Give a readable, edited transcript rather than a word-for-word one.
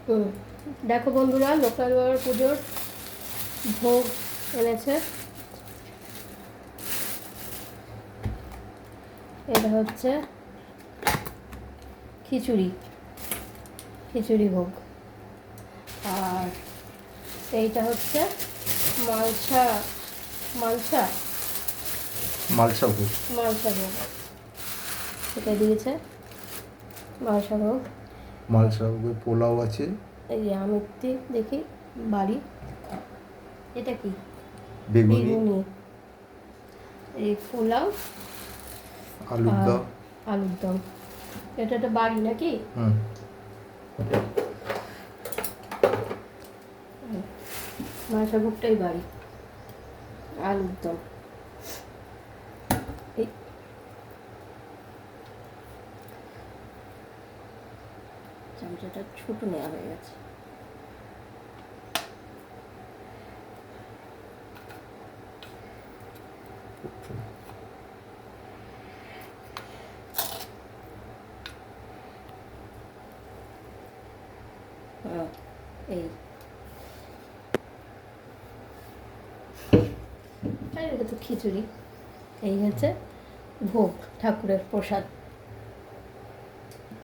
হুম। দেখো বন্ধুরা, লোকাল বাবার পুজোর ভোগ এনেছে। এটা হচ্ছে খিচুড়ি, খিচুড়ি ভোগ। আর এইটা হচ্ছে মালসা, মালসা মালসা ভোগ। মালসা ভোগ এটা দিয়েছে, মালসা ভোগ। মালসা ভোগে পোলাও আছে। এই যে আমি দেখি বাড়ি, এটা কি? বেগুনি, বেগুনি, এই পোলাও আলুর আর দম। আলুর দম। এটা একটা বাড়ি নাকি? হুম। মালসা ভোগটাই বাড়ি, আলুর দম। এই চামচাটা ছোটো নেওয়া হয়ে গেছে। এই এটা তো খিচুড়ি। এই হচ্ছে ভোগ, ঠাকুরের প্রসাদ।